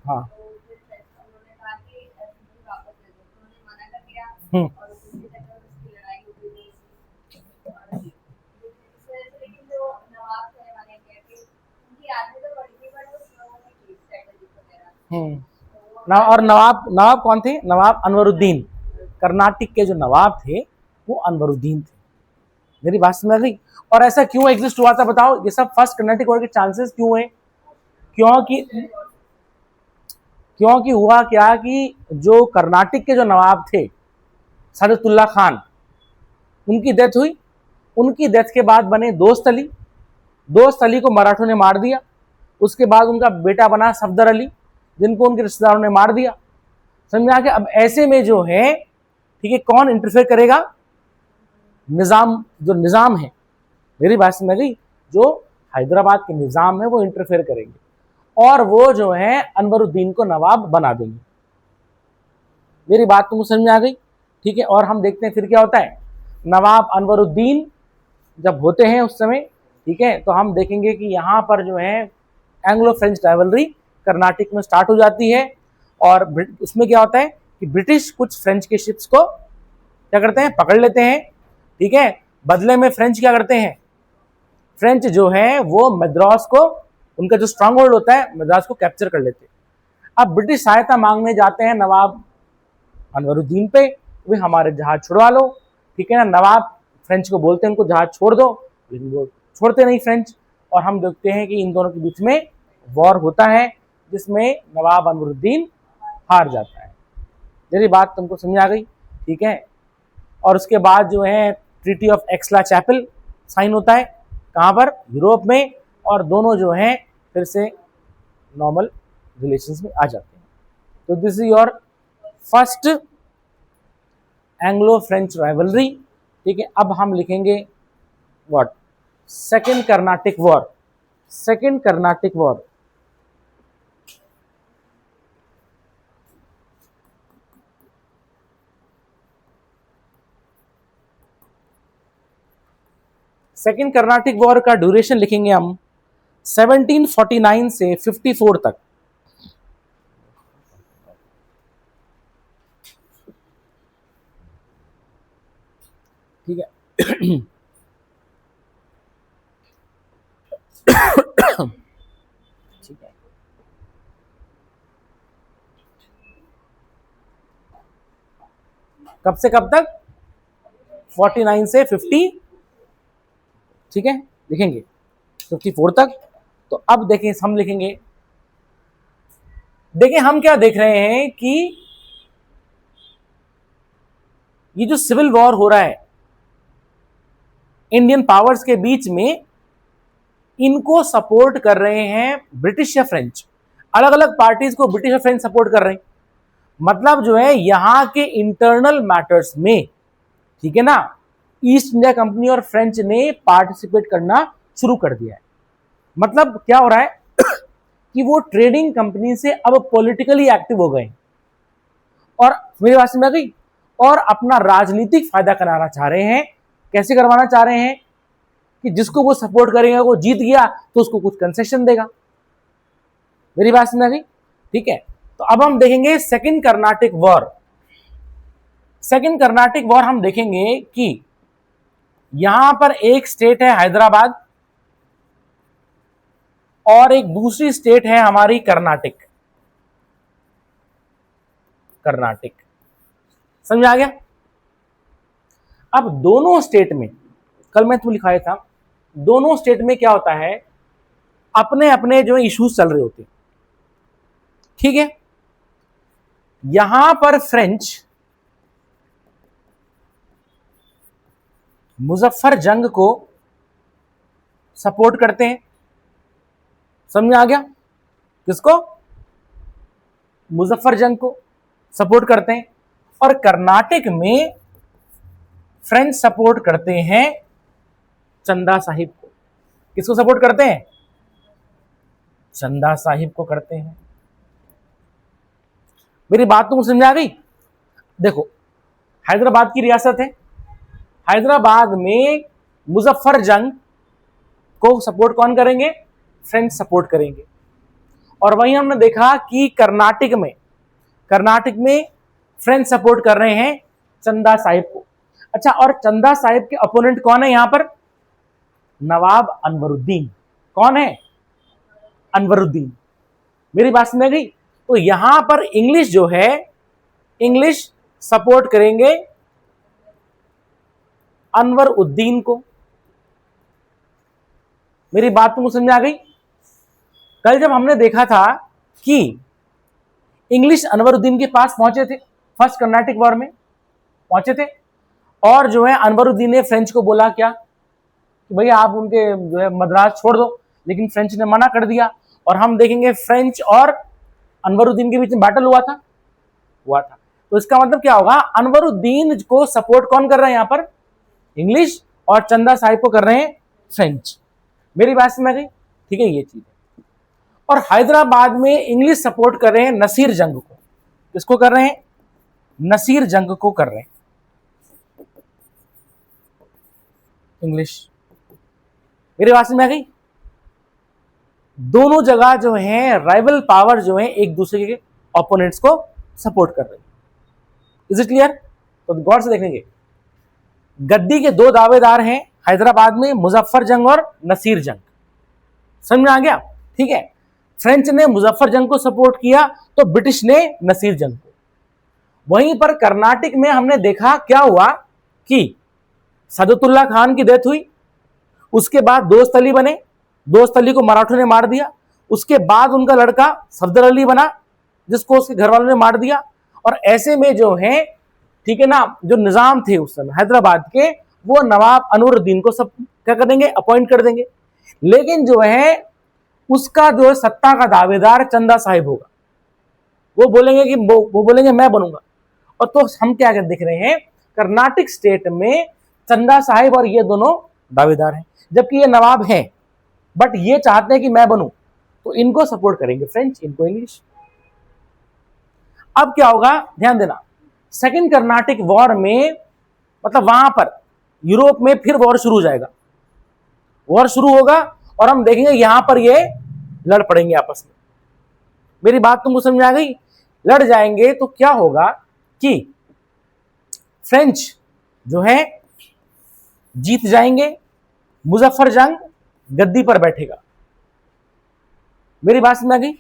हाँ। हम्म। हम्म। और नवाब नवाब कौन थे? नवाब अनवरुद्दीन। कर्नाटक के जो नवाब थे वो अनवरुद्दीन थे। मेरी बात समझ गई? और ऐसा क्यों एग्जिस्ट हुआ था बताओ? ये सब फर्स्ट कर्नाटिक वॉर के चांसेस क्यों हुए? क्योंकि क्योंकि हुआ क्या कि जो कर्नाटक के जो नवाब थे सादतुल्ला खान, उनकी डेथ हुई। उनकी डेथ के बाद बने दोस्त अली। दोस्त अली को मराठों ने मार दिया। उसके बाद उनका बेटा बना सफदर अली, जिनको उनके रिश्तेदारों ने मार दिया। समझ में आ गया? अब ऐसे में जो है, ठीक है, कौन इंटरफेयर करेगा? निजाम, जो निजाम है, मेरी बात समझ गई, जो हैदराबाद के निजाम है वो इंटरफेयर करेंगे और वो जो है अनवरुद्दीन को नवाब बना देंगे। मेरी बात तुमको समझ में आ गई? ठीक है। और हम देखते हैं फिर क्या होता है। नवाब अनवरुद्दीन जब होते हैं उस समय, ठीक है, तो हम देखेंगे कि यहाँ पर जो है एंग्लो फ्रेंच राइवलरी कर्नाटक में स्टार्ट हो जाती है। और उसमें क्या होता है कि ब्रिटिश कुछ फ्रेंच के शिप्स को क्या करते हैं? पकड़ लेते हैं। ठीक है। बदले में फ्रेंच क्या करते हैं? फ्रेंच जो है वो मद्रास को, उनका जो स्ट्रांग होल्ड होता है मद्रास को कैप्चर कर लेते हैं। अब ब्रिटिश सहायता मांगने जाते हैं नवाब अनवरुद्दीन पे, वे हमारे जहाज छुड़वा लो। ठीक है ना? नवाब फ्रेंच को बोलते हैं उनको जहाज छोड़ दो, लेकिन वो छोड़ते नहीं फ्रेंच। और हम देखते हैं कि इन दोनों के बीच में वॉर होता है, जिसमें नवाब अनवरुद्दीन हार जाता है। मेरी बात तुमको समझ आ गई? ठीक है। और उसके बाद जो है ट्रीटी ऑफ एक्सला चैपल साइन होता है। कहाँ पर? यूरोप में। और दोनों जो हैं फिर से नॉर्मल रिलेशंस में आ जाते हैं। तो this is your first Anglo French rivalry. ठीक है। अब हम लिखेंगे what? Second Carnatic war. Second Carnatic war. Second Carnatic war का ड्यूरेशन लिखेंगे हम 1749 से 54 तक। ठीक है। ठीक है। कब से कब तक? 49 से 50, ठीक है, लिखेंगे 54 तक। तो अब देखें, हम लिखेंगे, देखें हम क्या देख रहे हैं कि ये जो सिविल वॉर हो रहा है इंडियन पावर्स के बीच में, इनको सपोर्ट कर रहे हैं ब्रिटिश या फ्रेंच। अलग अलग पार्टीज को ब्रिटिश और फ्रेंच सपोर्ट कर रहे हैं। मतलब जो है यहां के इंटरनल मैटर्स में, ठीक है ना, ईस्ट इंडिया कंपनी और फ्रेंच ने पार्टिसिपेट करना शुरू कर दिया है। मतलब क्या हो रहा है कि वो ट्रेडिंग कंपनी से अब पॉलिटिकली एक्टिव हो गए और मेरी बात समझ गई, और अपना राजनीतिक फायदा कराना चाह रहे हैं। कैसे करवाना चाह रहे हैं कि जिसको वो सपोर्ट करेगा वो जीत गया तो उसको कुछ कंसेशन देगा। मेरी बात समझ गई? ठीक है। तो अब हम देखेंगे second Carnatic war. Second Carnatic war हम देखेंगे कि यहां पर एक स्टेट है हैदराबाद और एक दूसरी स्टेट है हमारी कर्नाटक। कर्नाटक, समझ आ गया? अब दोनों स्टेट में, कल मैं तुम्हें लिखाया था, दोनों स्टेट में क्या होता है, अपने अपने जो इश्यूज चल रहे होते हैं। ठीक है। यहां पर फ्रेंच मुजफ्फर जंग को सपोर्ट करते हैं। समझ आ गया? किसको? मुजफ्फर जंग को सपोर्ट करते हैं। और कर्नाटक में फ्रेंच सपोर्ट करते हैं चंदा साहिब को। किसको सपोर्ट करते हैं? चंदा साहिब को करते हैं। मेरी बात तुमको समझ आ गई? देखो, हैदराबाद की रियासत है, हैदराबाद में मुजफ्फर जंग को सपोर्ट कौन करेंगे? फ्रेंच सपोर्ट करेंगे। और वहीं हमने देखा कि कर्नाटक में फ्रेंच सपोर्ट कर रहे हैं चंदा साहिब को। अच्छा, और चंदा साहिब के अपोनेंट कौन है यहां पर? नवाब अनवरुद्दीन। कौन है? अनवरुद्दीन। मेरी बात समझ गई? तो यहां पर इंग्लिश जो है, इंग्लिश सपोर्ट करेंगे अनवरुद्दीन को। मेरी बात तुमको समझ आ गई? कल जब हमने देखा था कि इंग्लिश अनवरुद्दीन के पास पहुंचे थे, फर्स्ट कर्नाटिक वॉर में पहुंचे थे, और जो है अनवरुद्दीन ने फ्रेंच को बोला क्या कि भैया आप उनके जो है मद्रास छोड़ दो, लेकिन फ्रेंच ने मना कर दिया। और हम देखेंगे फ्रेंच और अनवरुद्दीन के बीच में बैटल हुआ था। तो इसका मतलब क्या होगा? अनवरुद्दीन को सपोर्ट कौन कर रहा है यहां पर? इंग्लिश, और चंदा साहिब को कर रहे हैं फ्रेंच। मेरी बात समझ गई? ठीक है, ये चीज है। और हैदराबाद में इंग्लिश सपोर्ट कर रहे हैं नसीर जंग को। किसको कर रहे हैं? नसीर जंग को कर रहे हैं इंग्लिश। मेरी बात समझ गई? दोनों जगह जो है राइवल पावर जो है एक दूसरे के ओपोनेंट्स को सपोर्ट कर रहे हैं। Is it clear? तो गौर से देखेंगे, गद्दी के दो दावेदार हैं हैदराबाद में, मुजफ्फर जंग और नसीर जंग। समझ में आ गया? ठीक है। फ्रेंच ने मुजफ्फर जंग को सपोर्ट किया, तो ब्रिटिश ने नसीर जंग को। वहीं पर कर्नाटक में हमने देखा क्या हुआ कि सादतुल्ला खान की डेथ हुई, उसके बाद दोस्त अली बने, दोस्त अली को मराठों ने मार दिया। उसके बाद उनका लड़का सफदर अली बना, जिसको उसके घर वालों ने मार दिया। और ऐसे में जो है, ठीक है ना, जो निजाम थे उस समय हैदराबाद के, वो नवाब अनवरुद्दीन को सब क्या कर देंगे? अपॉइंट कर देंगे। लेकिन जो है उसका जो सत्ता का दावेदार चंदा साहिब होगा। वो बोलेंगे कि वो बोलेंगे मैं बनूंगा। और तो हम क्या देख रहे हैं, कर्नाटक स्टेट में चंदा साहिब और ये दोनों दावेदार हैं, जबकि ये नवाब हैं, बट ये चाहते हैं कि मैं बनूं। तो इनको सपोर्ट करेंगे फ्रेंच, इनको इंग्लिश। अब क्या होगा, ध्यान देना, सेकेंड कर्नाटिक वॉर में, मतलब वहां पर यूरोप में फिर वॉर शुरू हो जाएगा। वॉर शुरू होगा और हम देखेंगे यहां पर ये लड़ पड़ेंगे आपस में। मेरी बात तुमको समझ आ गई? लड़ जाएंगे तो क्या होगा कि फ्रेंच जो है जीत जाएंगे, मुजफ्फर जंग गद्दी पर बैठेगा। मेरी बात समझ आ गई?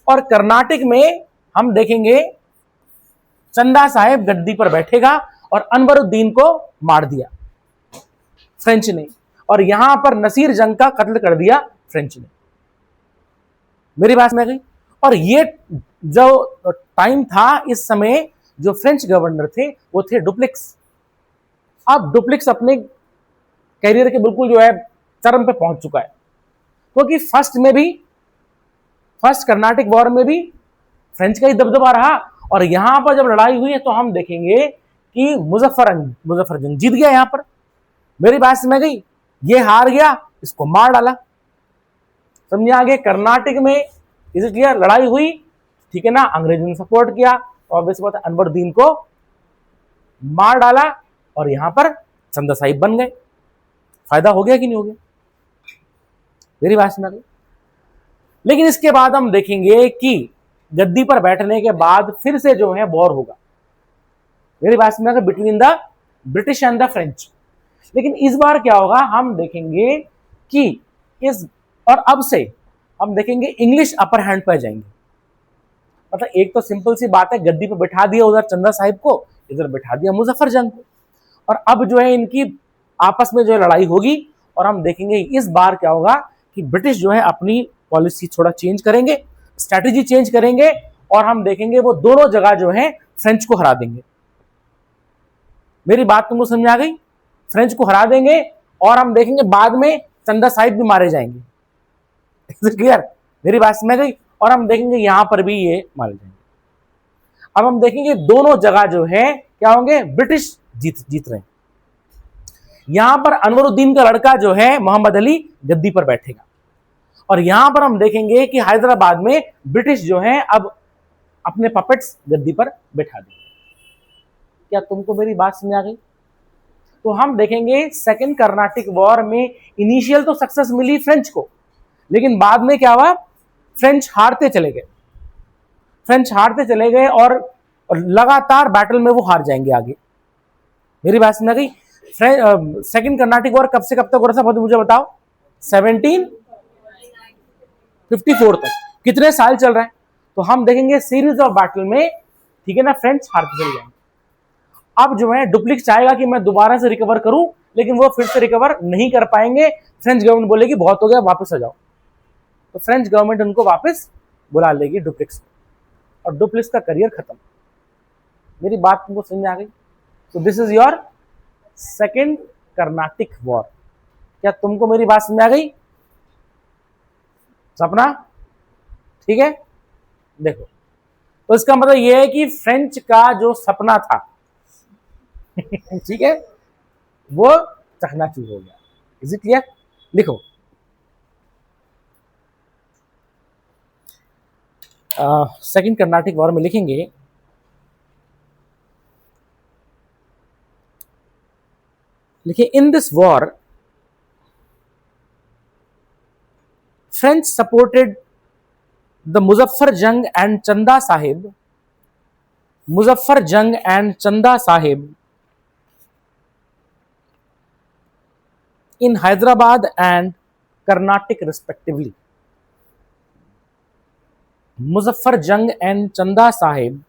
और कर्नाटक में हम देखेंगे चंदा साहिब गद्दी पर बैठेगा और अनवरुद्दीन को मार दिया फ्रेंच ने, और यहां पर नसीर जंग का कत्ल कर दिया फ्रेंच ने। मेरी बात समझ गई? और ये जो टाइम था, इस समय जो फ्रेंच गवर्नर थे वो थे डुप्लेक्स। अब डुप्लेक्स अपने कैरियर के बिल्कुल जो है चरम पे पहुंच चुका है, क्योंकि फर्स्ट कर्नाटिक वॉर में भी फ्रेंच का ही दबदबा रहा, और यहां पर जब लड़ाई हुई है तो हम देखेंगे कि मुजफ्फर जंग जीत गया यहां पर। मेरी बात समझ गई? ये हार गया, इसको मार डाला। समझे आगे? कर्नाटक में इज इट क्लियर? लड़ाई हुई, ठीक है ना, अंग्रेजों ने सपोर्ट किया, ऑब्वियस बात है अनवरुद्दीन को मार डाला, और यहां पर चंदा साहिब बन गए। फायदा हो गया कि नहीं हो गया? मेरी बात समझ गई? लेकिन इसके बाद हम देखेंगे कि गद्दी पर बैठने के बाद फिर से जो है वॉर होगा। मेरी बात समझ गई? Between the British and the French. लेकिन इस बार क्या होगा, हम देखेंगे कि अब से हम देखेंगे इंग्लिश अपर हैंड पर जाएंगे। मतलब एक तो सिंपल सी बात है, गद्दी पर बैठा दिया उधर चंदा साहिब को, इधर बैठा दिया मुजफ्फर जंग को, और अब जो है इनकी आपस में जो है लड़ाई होगी। और हम देखेंगे इस बार क्या होगा कि ब्रिटिश जो है अपनी पॉलिसी थोड़ा चेंज करेंगे, स्ट्रैटेजी चेंज करेंगे, और हम देखेंगे वो दोनों जगह जो है फ्रेंच को हरा देंगे। मेरी बात तुमको समझ आ गई? फ्रेंच को हरा देंगे, और हम देखेंगे बाद में चंदा साहिब भी मारे जाएंगे। क्लियर? मेरी बात समझ गई? और हम देखेंगे यहां पर भी ये मारे जाएंगे। अब हम देखेंगे दोनों जगह जो है क्या होंगे, ब्रिटिश जीत रहे हैं। यहां पर अनवरुद्दीन का लड़का जो है मोहम्मद अली गद्दी पर बैठेगा, और यहां पर हम देखेंगे कि हैदराबाद में ब्रिटिश जो है अब अपने पपेट्स गद्दी पर बैठा देंगे। क्या तुमको मेरी बात समझ आ गई? तो हम देखेंगे सेकेंड कर्नाटिक वॉर में इनिशियल तो सक्सेस मिली फ्रेंच को, लेकिन बाद में क्या हुआ, फ्रेंच हारते चले गए, फ्रेंच हारते चले गए और लगातार बैटल में वो हार जाएंगे आगे। मेरी बात समझ गई? सेकेंड कर्नाटिक वॉर कब से कब तक हो रहा था, मुझे बताओ। 1754 तक। कितने साल चल रहा है? तो हम देखेंगे सीरीज ऑफ बैटल में, ठीक है ना, फ्रेंच हारते चले जाएंगे। अब जो है डुप्लिक्स चाहेगा कि मैं दोबारा से रिकवर करूं, लेकिन वो फिर से रिकवर नहीं कर पाएंगे। फ्रेंच गवर्नमेंट बोलेगी बहुत हो गया, वापस आ जाओ। तो फ्रेंच गवर्नमेंट उनको वापस बुला लेगी डुप्लिक्स, और डुप्लिक्स का करियर खत्म। मेरी बात तुमको समझ में आ गई? तो this is your second Carnatic war. क्या तुमको मेरी बात समझ में आ गई? सपना ठीक है? देखो, तो इसका मतलब यह है कि फ्रेंच का जो सपना था ठीक है, वो चकनाचूर हो गया। Is it clear? लिखो, सेकेंड कर्नाटिक वॉर में लिखेंगे, लिखिए, in this war French supported the Muzaffar जंग एंड चंदा साहिब, मुजफ्फर जंग एंड चंदा Sahib in Hyderabad and Carnatic respectively. Muzaffar Jung and Chanda Sahib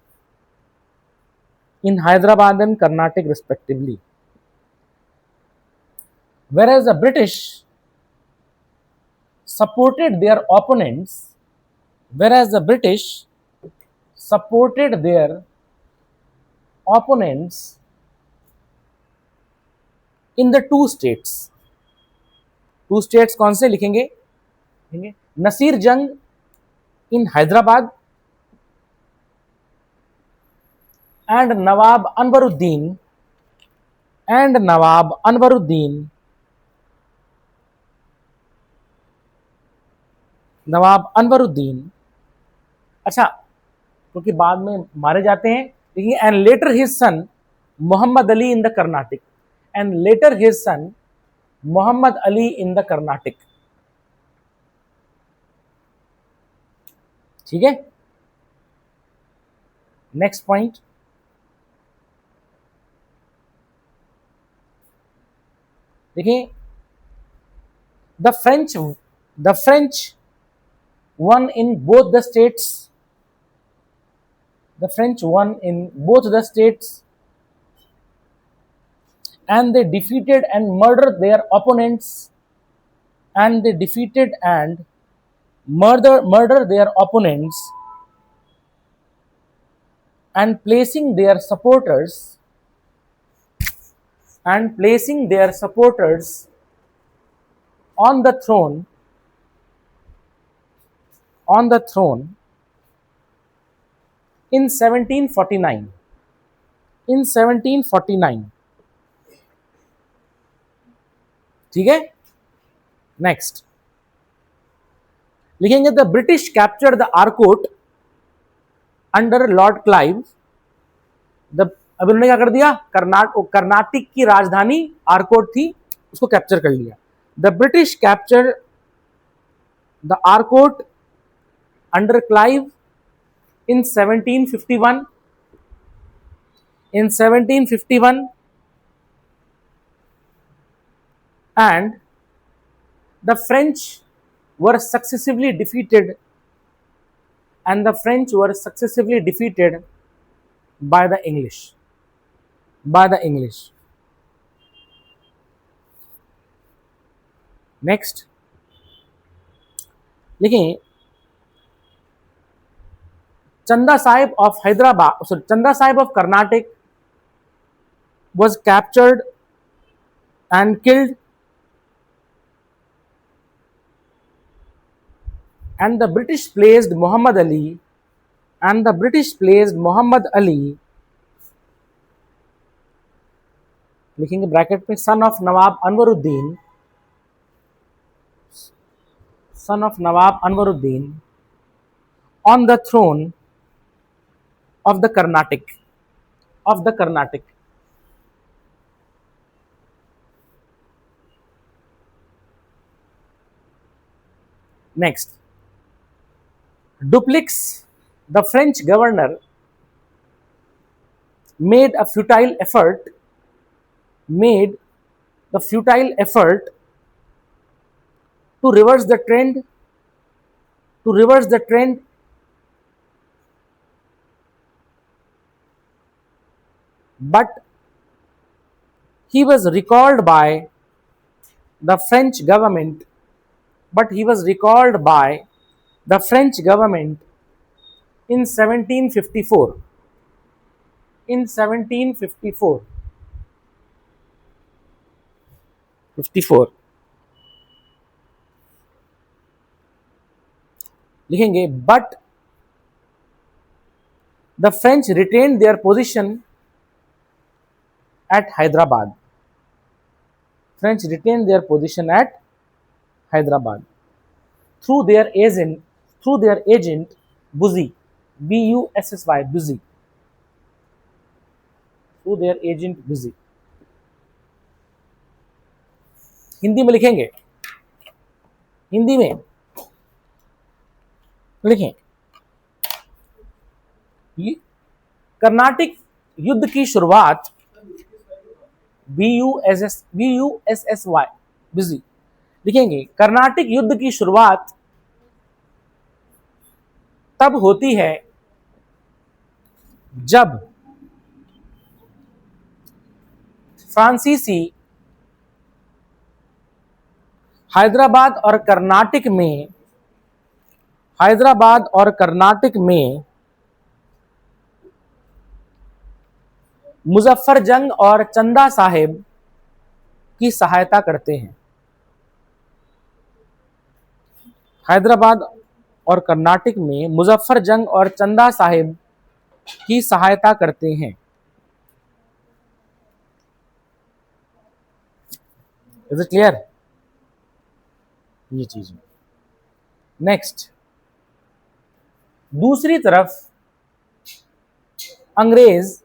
in Hyderabad and Carnatic respectively. Whereas the British supported their opponents, whereas the British supported their opponents in the two states. Two states कौन से लिखेंगे? Nasir Jung in Hyderabad and Nawab Anwaruddin, and Nawab Anwaruddin, Nawab Anwaruddin. अच्छा, क्योंकि बाद में मारे जाते हैं, लेकिन and later his son Mohammad Ali in the Carnatic, and later his son Mohammad Ali in the Carnatic. ठीक है, नेक्स्ट पॉइंट, देखिए, the French won in both the states, the French won in both the states, and they defeated and murdered their opponents, and they defeated and murdered their opponents, and placing their supporters on the throne in 1749, in 1749। ठीक है, next लिखेंगे, the British captured the Arcot under Lord Clive. अब उन्होंने क्या कर दिया, Carnatic की राजधानी आर्कोट थी, उसको कैप्चर कर लिया। The British capture the Arcot under Clive in 1751, in 1751, and the French were successively defeated, and the French were successively defeated by the English, by the English। Next लिखिए, Chanda Sahib of Hyderabad, sorry, Chanda Sahib of Carnatic was captured and killed, and the British placed Muhammad Ali, and the British placed Muhammad Ali, लिखेंगे bracket में, son of Nawab Anwaruddin, son of Nawab Anwaruddin, on the throne of the Carnatic, of the Carnatic। Next, duplex the French governor made a futile effort made the futile effort to reverse the trend to reverse the trend but he was recalled by the French government but he was recalled by the French government in 1754 in 1754 54 लिखेंगे but the French retained their position at Hyderabad. French retained their position at Hyderabad through their agent Bussy, Bussy, Bussy, through their agent Bussy. Hindi में लिखेंगे, हिंदी में लिखें, Carnatic युद्ध की शुरुआत BUSSY busy लिखेंगे, Carnatic युद्ध की शुरुआत तब होती है जब फ्रांसीसी हैदराबाद और कर्नाटक में मुजफ्फरजंग और चंदा साहिब की सहायता करते हैं। हैदराबाद और कर्नाटक में मुजफ्फरजंग और चंदा साहिब की सहायता करते हैं। Is it clear? ये चीज। नेक्स्ट, दूसरी तरफ अंग्रेज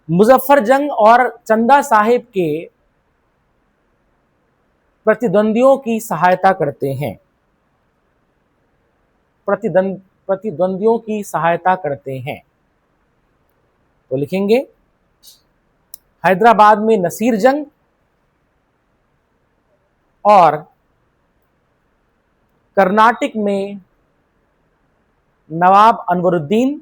मुजफ्फरजंग और चंदा साहिब के प्रतिद्वंदियों की सहायता करते हैं। प्रतिद्वंदियों की सहायता करते हैं तो लिखेंगे, हैदराबाद में नसीर जंग और कर्नाटक में नवाब अनवरुद्दीन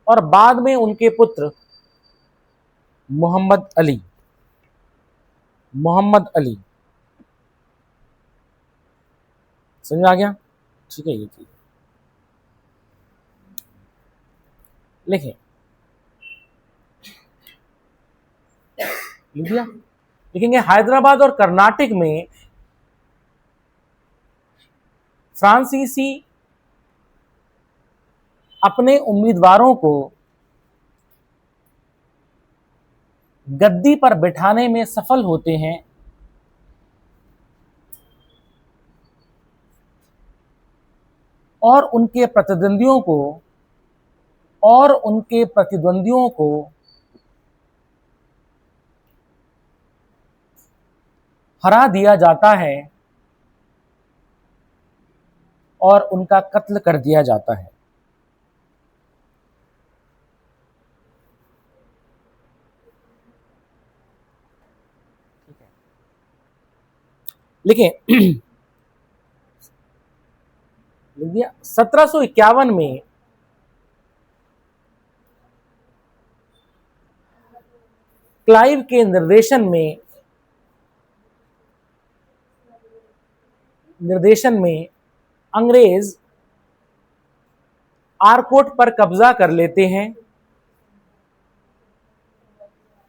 और बाद में उनके पुत्र मोहम्मद अली। समझ आ गया? ठीक है, ये चीज लिखें, लिख दिया? लिखेंगे, हैदराबाद और कर्नाटक में फ्रांसीसी अपने उम्मीदवारों को गद्दी पर बिठाने में सफल होते हैं और उनके प्रतिद्वंदियों को हरा दिया जाता है और उनका कत्ल कर दिया जाता है। लिखें, 1751 में क्लाइव के निर्देशन में अंग्रेज आरकोट पर कब्जा कर लेते हैं,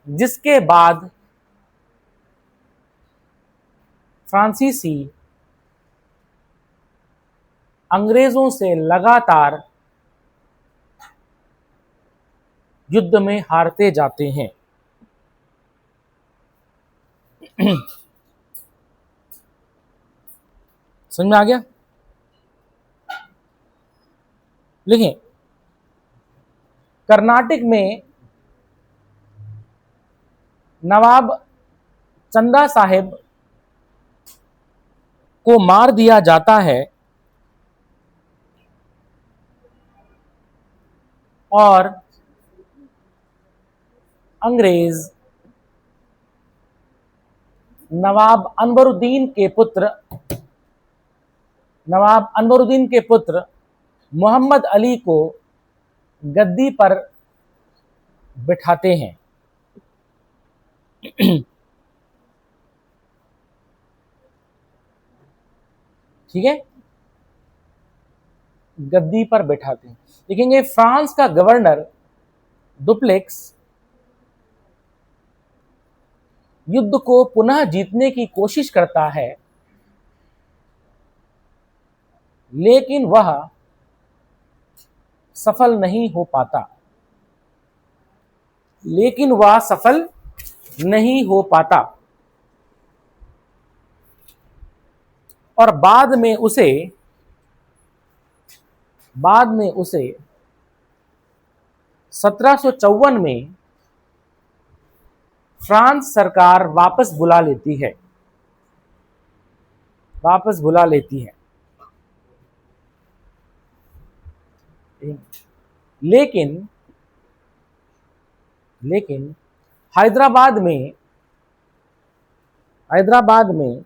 जिसके बाद फ्रांसीसी अंग्रेजों से लगातार युद्ध में हारते जाते हैं। समझ में आ गया? लिखें, कर्नाटक में नवाब चंदा साहिब को मार दिया जाता है और अंग्रेज नवाब अनवरुद्दीन के पुत्र मोहम्मद अली को गद्दी पर बिठाते हैं। ठीक है, गद्दी पर बैठाते हैं। देखेंगे फ्रांस का गवर्नर दुप्लेक्स युद्ध को पुनः जीतने की कोशिश करता है, लेकिन वह सफल नहीं हो पाता। और बाद में उसे 1754 में फ्रांस सरकार वापस बुला लेती है। लेकिन हैदराबाद में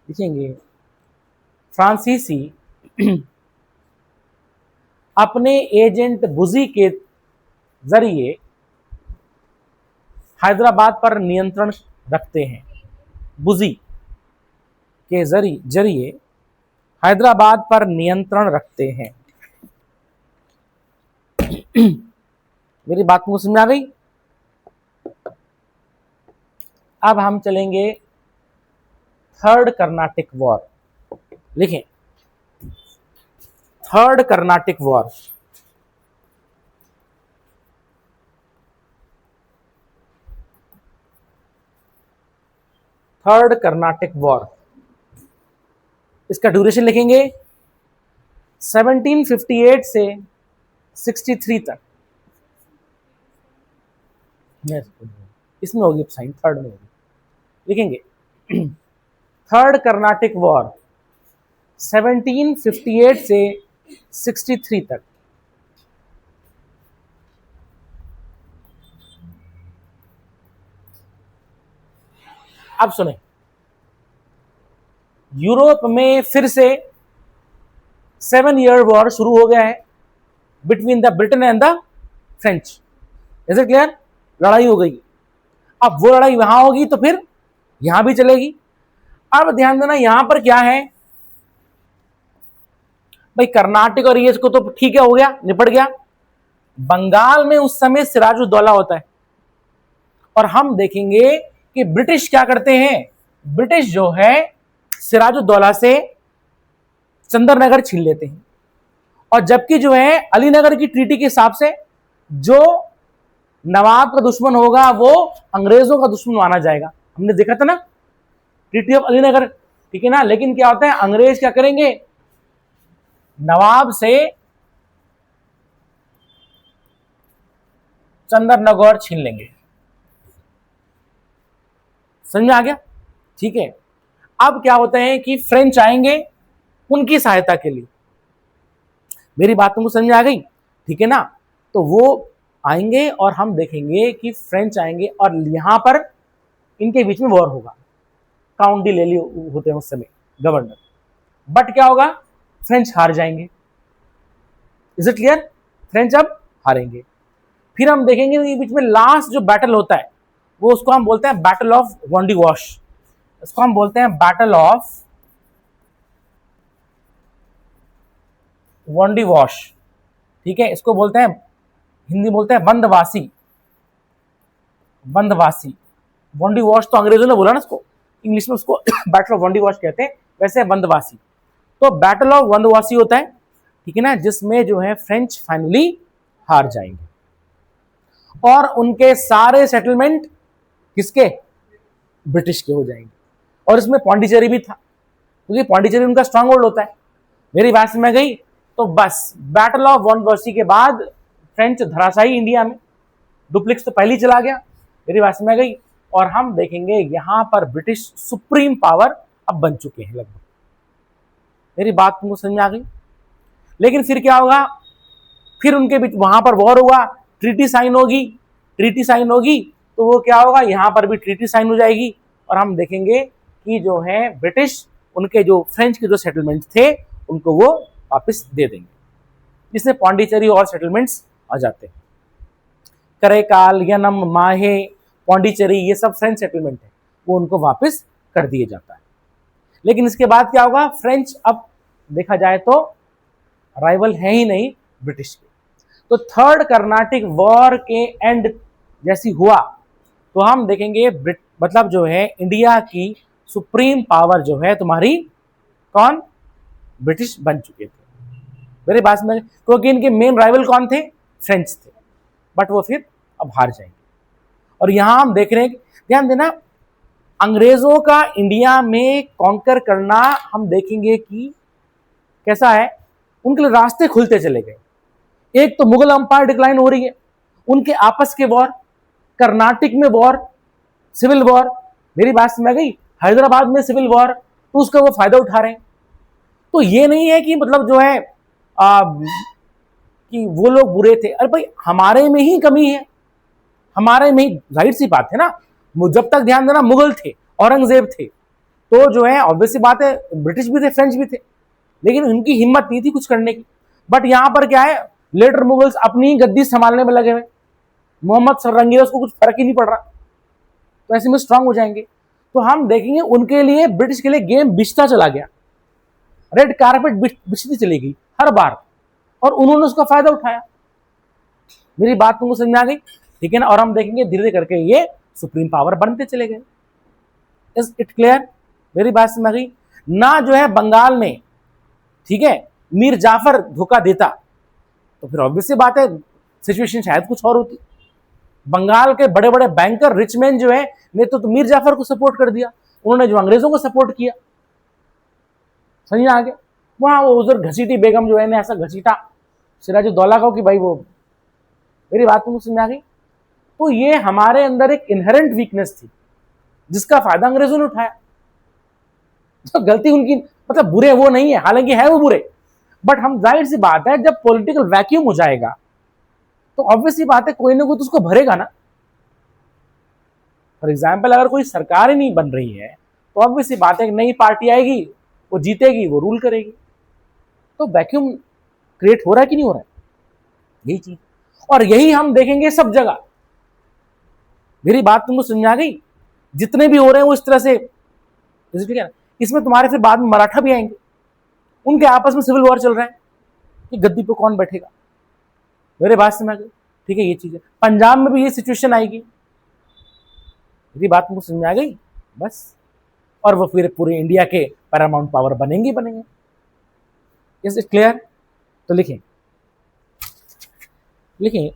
देखेंगे फ्रांसीसी अपने एजेंट बुजी के जरिए हैदराबाद पर नियंत्रण रखते हैं। बुजी के जरिए हैदराबाद पर नियंत्रण रखते हैं। मेरी बात को समझ आ गई? अब हम चलेंगे थर्ड कर्नाटिक वॉर। लिखें, third Carnatic war. Third Carnatic war, इसका ड्यूरेशन लिखेंगे 1758 से 63 तक। इसमें होगी साइन, थर्ड में होगी। लिखेंगे थर्ड कर्नाटिक वॉर 1758 से 63 तक। अब सुने, यूरोप में फिर से 7 ईयर वॉर शुरू हो गया है between the Britain and the French. Is it clear? लड़ाई हो गई। अब वो लड़ाई वहां होगी तो फिर यहां भी चलेगी। अब ध्यान देना, यहां पर क्या है भाई, कर्नाटक और ये इसको तो ठीक है, हो गया, निपट गया। बंगाल में उस समय सिराजुद्दौला होता है और हम देखेंगे कि ब्रिटिश क्या करते हैं। ब्रिटिश जो है सिराजुद्दौला से चंद्रनगर छीन लेते हैं, और जबकि जो है अलीनगर की ट्रीटी के हिसाब से जो नवाब का दुश्मन होगा वो अंग्रेजों का दुश्मन माना जाएगा। हमने देखा था ना ट्रीटी ऑफ अलीनगर, ठीक है ना। लेकिन क्या होता है, अंग्रेज क्या करेंगे, नवाब से चंद्रनगर छीन लेंगे। समझ में आ गया? ठीक है। अब क्या होता है कि फ्रेंच आएंगे उनकी सहायता के लिए। मेरी बात तुमको समझ में आ गई? ठीक है ना। तो वो आएंगे और हम देखेंगे कि फ्रेंच आएंगे और यहां पर इनके बीच में वॉर होगा। काउंट डी लेली होते हैं उस समय गवर्नर, बट क्या होगा, फ्रेंच हार जाएंगे। Is it clear? फ्रेंच अब हारेंगे। फिर हम देखेंगे कि बीच में लास्ट जो बैटल होता है वो उसको हम बोलते हैं बैटल ऑफ वॉन्डी वॉश। इसको हम बोलते हैं बैटल ऑफ वॉन्डी वॉश। ठीक है, इसको बोलते हैं, हिंदी बोलते हैं बंदवासी। वॉन्डी वॉश तो अंग्रेजों ने बोला ना इसको, इंग्लिश में उसको बैटल ऑफ वॉन्डी वॉश कहते हैं, वैसे बंदवासी। तो बैटल ऑफ बंदवासी होता है, ठीक है ना, जिसमें जो है फ्रेंच फाइनली हार जाएंगे और उनके सारे सेटलमेंट किसके, ब्रिटिश के हो जाएंगे। और इसमें पौंडीचेरी भी था, क्योंकि पौंडीचेरी उनका स्ट्रांग होल्ड होता है। मेरी बात में गई? तो बस बैटल ऑफ बंदवासी के बाद फ्रेंच धराशायी इंडिया में। डुप्लिक्स तो पहले ही चला गया, मेरी बात समझ गई। और हम देखेंगे यहां पर ब्रिटिश सुप्रीम पावर अब बन चुके हैं लगभग, मेरी बात तुमको समझ में आ गई। लेकिन फिर क्या होगा, फिर उनके बीच वहां पर वॉर होगा, ट्रीटी साइन होगी, ट्रीटी साइन होगी तो वो क्या होगा, यहां पर भी ट्रीटी साइन हो जाएगी और हम देखेंगे कि जो है ब्रिटिश उनके जो फ्रेंच के जो सेटलमेंट थे उनको वो वापस दे देंगे, जिसमें पौंडीचेरी और सेटलमेंट्स आ जाते हैं। करेकाल, यनम, माहे, पौंडीचेरी ये सब फ्रेंच सेटलमेंट है, वो उनको वापस कर दिया जाता है। लेकिन इसके बाद क्या होगा, फ्रेंच अब देखा जाए तो राइवल है ही नहीं ब्रिटिश के। तो थर्ड कर्नाटिक वॉर के एंड जैसी हुआ तो हम देखेंगे मतलब जो है इंडिया की सुप्रीम पावर जो है तुम्हारी कौन, ब्रिटिश बन चुके थे, मेरे बात में, क्योंकि इनके मेन राइवल कौन थे, फ्रेंच थे, बट वो फिर अब हार जाएंगे। और यहां हम देख रहे हैं, ध्यान देना, अंग्रेजों का इंडिया में कॉन्कर करना हम देखेंगे कि कैसा है, उनके लिए रास्ते खुलते चले गए। एक तो मुगल अंपायर डिक्लाइन हो रही है, उनके आपस के वॉर, कर्नाटक में वॉर, सिविल वॉर, मेरी बात समझ गई, हैदराबाद में सिविल वॉर, तो उसका वो फायदा उठा रहे हैं। तो ये नहीं है कि मतलब जो है कि वो लोग बुरे थे, अरे भाई हमारे में ही कमी है, हमारे में ही, जाहिर सी बात है ना, जब तक ध्यान देना मुगल थे, औरंगजेब थे, तो जो है ऑब्वियसली बात है ब्रिटिश भी थे, फ्रेंच भी थे, लेकिन उनकी हिम्मत नहीं थी कुछ करने की। बट यहां पर क्या है, लेटर मुगल्स अपनी ही गद्दी संभालने में लगे हुए, मोहम्मद सररंगी उसको कुछ फर्क ही नहीं पड़ रहा, तो ऐसे में स्ट्रांग हो जाएंगे। तो हम देखेंगे उनके लिए, ब्रिटिश के लिए गेम बिछता चला गया, रेड कारपेट बिछती चली गई हर बार, और उन्होंने उसका फायदा उठाया। मेरी बात तुमको समझ में आ गई, ठीक है ना। और हम देखेंगे धीरे धीरे करके ये सुप्रीम पावर बनते चले गए। इज इट क्लियर, मेरी बात समझ में आ गई ना। जो है बंगाल में, ठीक है, मीर जाफर धोखा देता तो फिर ऑब्वियसली बात है सिचुएशन शायद कुछ और होती। बंगाल के बड़े बड़े बैंकर, रिचमैन जो है ने तो मीर जाफर को सपोर्ट कर दिया, उन्होंने जो अंग्रेजों को सपोर्ट किया, समझ आ गया। वहां वो उधर घसीटी बेगम जो है ने ऐसा घसीटा सिराजुद्दौला को कि भाई वो, मेरी बात तुमको समझ आ गई। तो ये हमारे अंदर एक इनहेरेंट वीकनेस थी जिसका फायदा अंग्रेजों ने उठाया। तो गलती उनकी, मतलब बुरे वो नहीं है, हालांकि है वो बुरे, बट हम जाहिर सी बात है जब पॉलिटिकल वैक्यूम हो जाएगा तो ऑब्वियसली बात है कोई ना कोई तो उसको भरेगा ना। फॉर एग्जाम्पल अगर कोई सरकार ही नहीं बन रही है तो ऑब्वियसली बात है नई पार्टी आएगी, वो जीतेगी, वो रूल करेगी, तो वैक्यूम क्रिएट हो रहा है कि नहीं हो रहा है, यही चीज। और यही हम देखेंगे सब जगह, मेरी बात तुमको समझ आ गई, जितने भी हो रहे हैं वो इस तरह से। इसमें तुम्हारे फिर बाद में मराठा भी आएंगे, उनके आपस में सिविल वॉर चल रहा है कि गद्दी पे कौन बैठेगा, मेरे बात समझ आ गई, ठीक है। ये चीज है, पंजाब में भी ये सिचुएशन आएगी, मेरी बात तुमको समझ आ गई बस। और वो फिर पूरे इंडिया के पैरामाउंट पावर बनेंगे बनेंगे। इज इट क्लियर, तो लिखें लिखें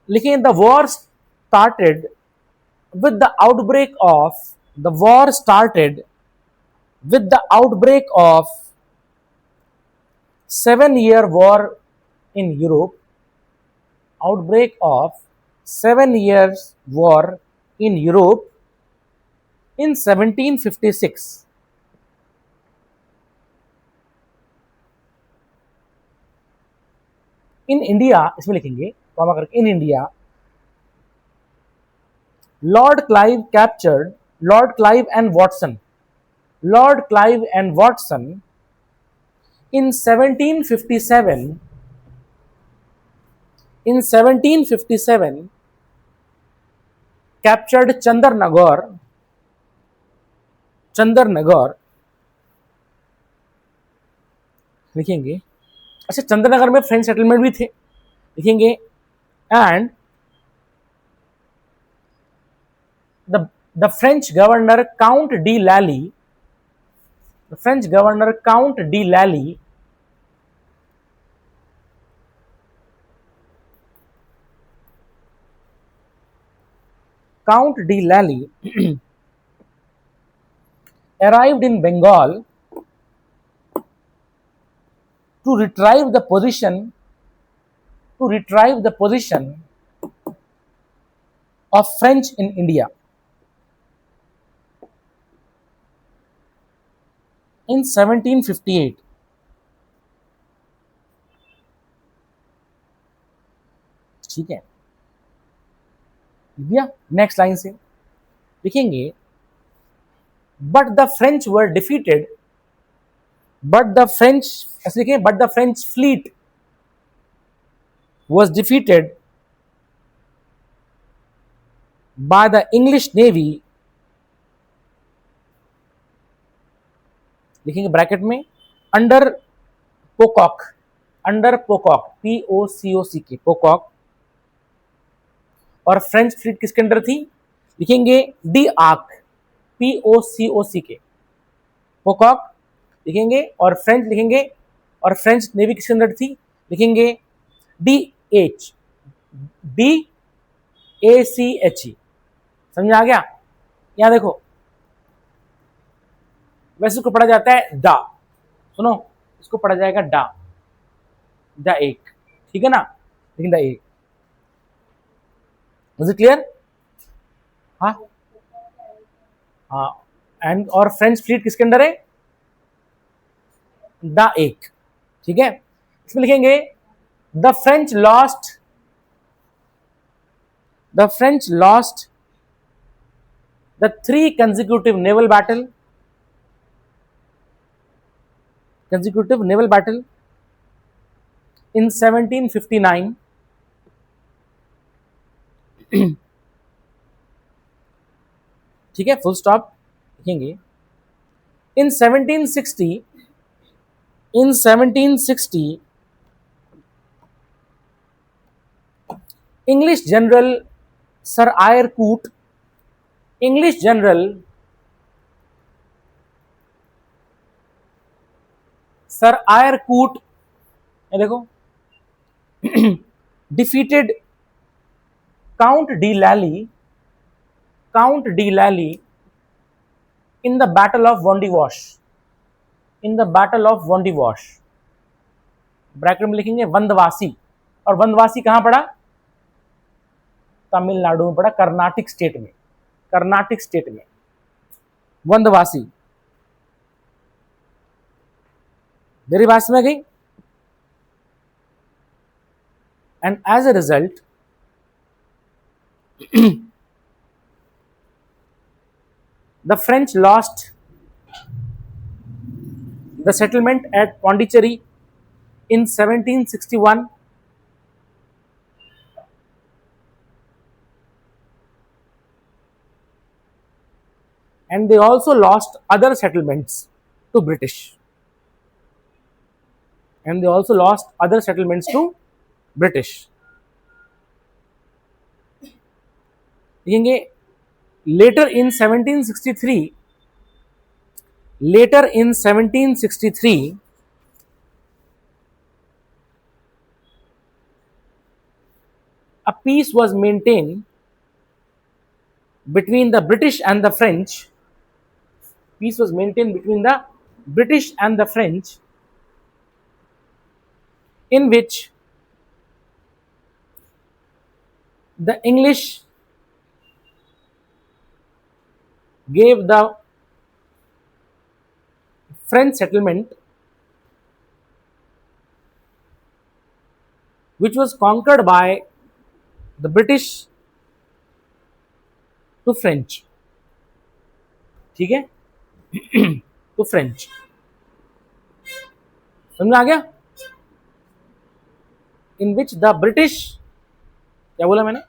लिखें, the war started with the outbreak of the war started with the outbreak of 7-year war in Europe, outbreak of 7 years war in Europe in 1756. in India, इसमें लिखेंगे comma करके, in India Lord Clive captured Lord Clive and Watson in 1757 captured Chandernagore लिखेंगे, अच्छा चंद्रनगर में French settlement भी थे, लिखेंगे and the French governor Count de Lally, arrived in Bengal to retrieve the position of French in India in 1758. ठीक है, भैया next line से लिखेंगे, but the French were defeated, but the French, ऐसे लिखेंगे, but the French fleet was defeated by the English Navy, लिखेंगे bracket में, under Pocock, under Pocock, POCOCK, Pocock. और फ्रेंच फ्लीट किसके अंडर थी, लिखेंगे डी आर्क, POCOCK, पोकॉक लिखेंगे, और फ्रेंच लिखेंगे, और फ्रेंच नेवी किसके अंडर थी, लिखेंगे DACHE, समझ आ गया। यहां देखो, वैसे इसको पढ़ा जाता है डा, सुनो, इसको पढ़ा जाएगा डा, द एक, ठीक है ना, लेकिन द एक, इज इट क्लियर? हाँ हाँ, एंड और फ्रेंच फ्लीट किसके अंडर है, द एक, ठीक है। इसमें लिखेंगे the French lost the 3 consecutive naval battle in 1759, ठीक है, फुल स्टॉप लिखेंगे। in 1760 English General Sir Eyre Coote, English general sir Eyre Coote, देखो, defeated Count de Lally in the battle of Wandiwash, bracket में लिखेंगे वंदवासी, और वंदवासी कहां पड़ा, तमिलनाडु में पड़ा, कर्नाटक स्टेट में वंदवासी। मेरी बात में गई। And as a result the French lost the settlement at Pondicherry in 1761, and they also lost other settlements to British. देखेंगे later in 1763, a peace was maintained between the British and the French. In which the English gave the French settlement which was conquered by the British to French, ठीक है, तो French, समझ आ गया। इन which the British, क्या बोला मैंने,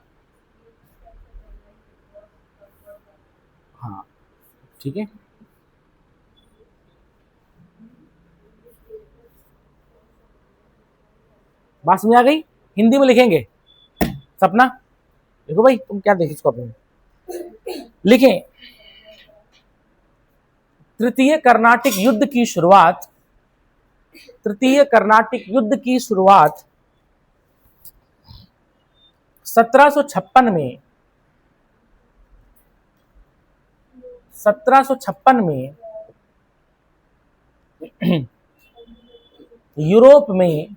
हाँ ठीक है, बात समझ आ गई। हिंदी में लिखेंगे, सपना देखो भाई, तुम क्या देखो, इसको अपने लिखें, तृतीय कर्नाटिक युद्ध की शुरुआत 1756 में 1756 में यूरोप में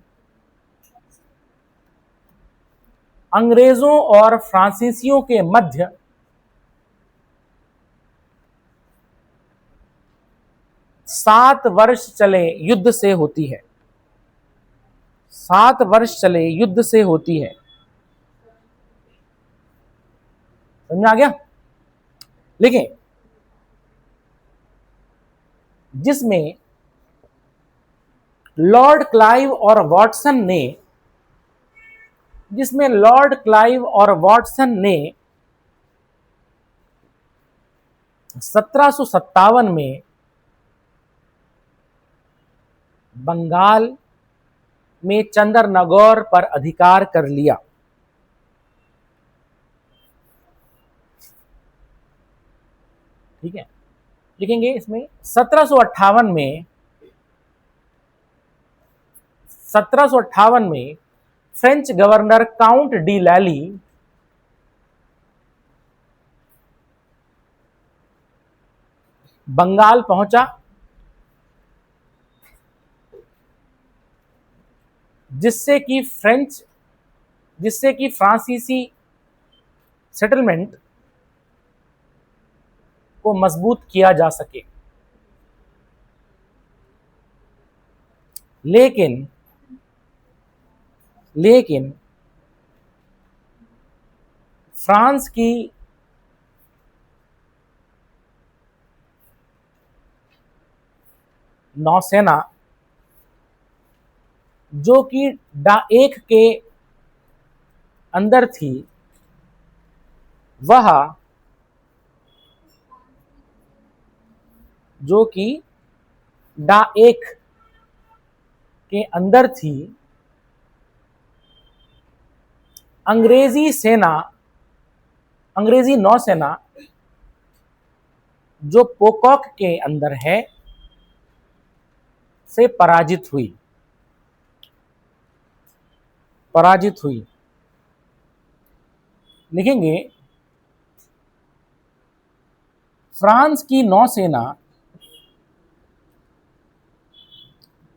अंग्रेजों और फ्रांसीसियों के मध्य 7 वर्ष चले युद्ध से होती है। 7 वर्ष चले युद्ध से होती है। समझ में आ गया? लिखें, जिसमें लॉर्ड क्लाइव और वॉटसन ने 1757 में बंगाल में चंद्रनगौर पर अधिकार कर लिया। ठीक है, लिखेंगे इसमें 1758 में फ्रेंच गवर्नर काउंट डी लैली बंगाल पहुंचा, जिससे कि फ्रांसीसी सेटलमेंट को मजबूत किया जा सके। लेकिन फ्रांस की नौसेना, जो कि डाएक के अंदर थी, वह जो कि डाएक के अंदर थी, अंग्रेजी नौसेना जो पोकॉक के अंदर है से पराजित हुई। लिखेंगे, फ्रांस की नौसेना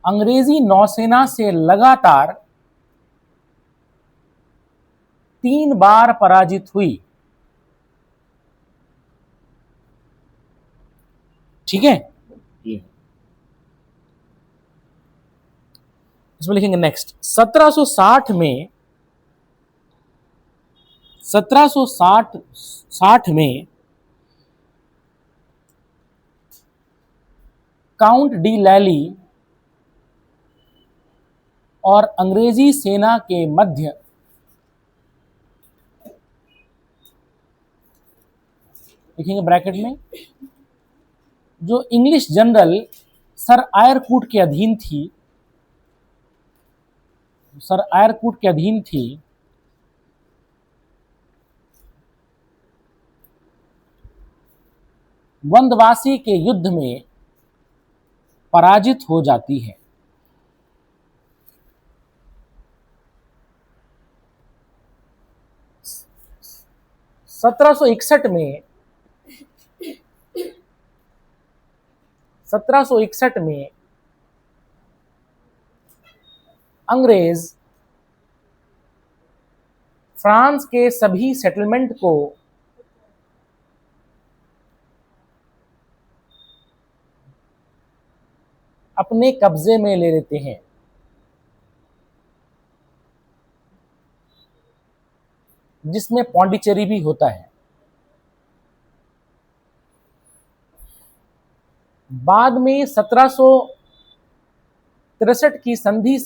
अंग्रेजी नौसेना से लगातार 3 बार पराजित हुई। ठीक है, इसमें लिखेंगे नेक्स्ट 1760 में काउंट डी लैली और अंग्रेजी सेना के मध्य लिखेंगे ब्रैकेट में जो इंग्लिश जनरल सर आयरकूट के अधीन थी, वंदवासी के युद्ध में पराजित हो जाती है। सत्रह सौ इकसठ में अंग्रेज फ्रांस के सभी सेटलमेंट को अपने कब्जे में ले लेते हैं। जिसमें पौंडीचेरी भी होता है। बाद में 1763 की संधि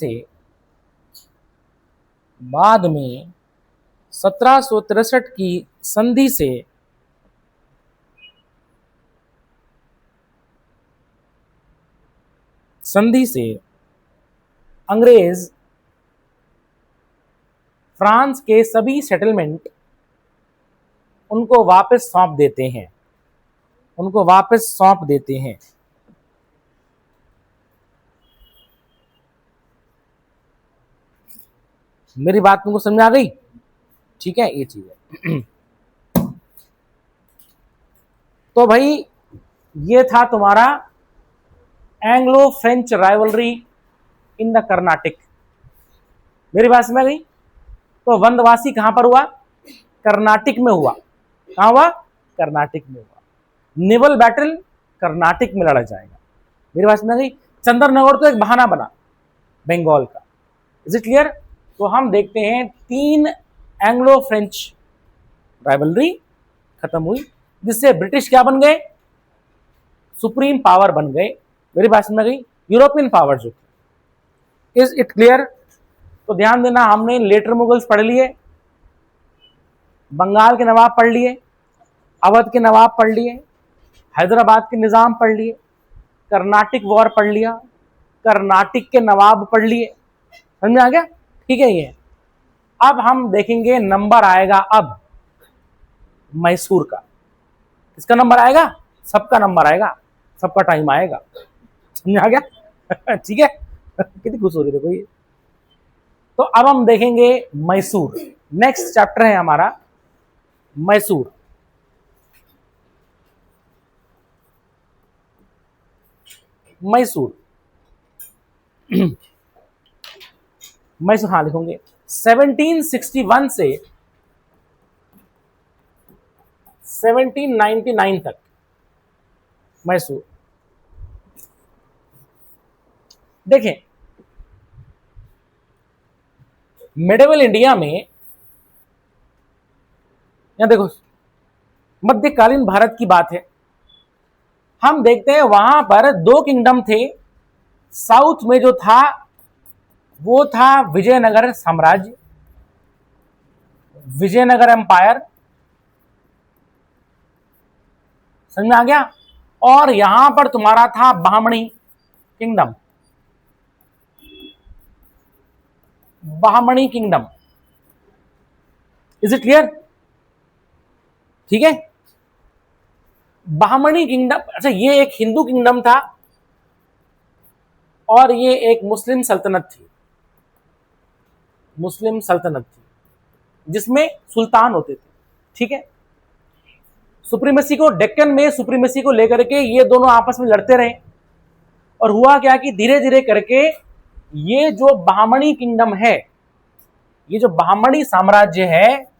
से अंग्रेज फ्रांस के सभी सेटलमेंट उनको वापस सौंप देते हैं। मेरी बात तुमको समझ आ गई? ठीक है, ये चीज है। तो भाई ये था तुम्हारा Anglo French rivalry in the Carnatic. मेरी बात समझ गई? तो वनवासी कहां पर हुआ? कर्नाटिक में हुआ। कहां हुआ? कर्नाटिक में हुआ। नेवल बैटल कर्नाटिक में लड़ा जाएगा। मेरी बात समझ गई? चंद्रनगर तो एक बहाना बना बंगाल का। Is it clear? तो हम देखते हैं 3 एंग्लो फ्रेंच राइवलरी खत्म हुई, जिससे ब्रिटिश क्या बन गए? सुप्रीम पावर बन गए। मेरी बात समझ गई? यूरोपियन पावर जो थी। Is it clear? तो ध्यान देना, हमने लेटर मुगल्स पढ़ लिए, बंगाल के नवाब पढ़ लिए, अवध के नवाब पढ़ लिए, हैदराबाद के निजाम पढ़ लिए, कर्नाटिक वॉर पढ़ लिया, कर्नाटिक के नवाब पढ़ लिए। समझ में आ गया? ठीक है। ये अब हम देखेंगे, नंबर आएगा अब मैसूर का। किसका नंबर आएगा? सबका नंबर आएगा, सबका टाइम आएगा। समझ आ गया? ठीक है। कितनी खुश हो रही देखो ये। तो अब हम देखेंगे मैसूर। नेक्स्ट चैप्टर है हमारा मैसूर। मैसूर मैसूर, हाँ लिखूंगे 1761 से 1799 तक मैसूर। देखें, मेडिवल इंडिया में, यहां देखो मध्यकालीन भारत की बात है। हम देखते हैं वहां पर 2 किंगडम थे। साउथ में जो था वो था विजयनगर साम्राज्य, विजयनगर एम्पायर। समझ में आ गया? और यहां पर तुम्हारा था Bahmani kingdom, Bahmani kingdom. Is it clear? ठीक है। बहमनी किंगडम, अच्छा ये एक हिंदू किंगडम था और ये एक मुस्लिम सल्तनत थी। मुस्लिम सल्तनत थी जिसमें सुल्तान होते थे। ठीक है। सुप्रीमेसी को, डेक्कन में सुप्रीमेसी को लेकर के ये दोनों आपस में लड़ते रहे, और हुआ क्या कि धीरे धीरे करके ये जो बहमनी किंगडम है, ये जो बहमनी साम्राज्य है,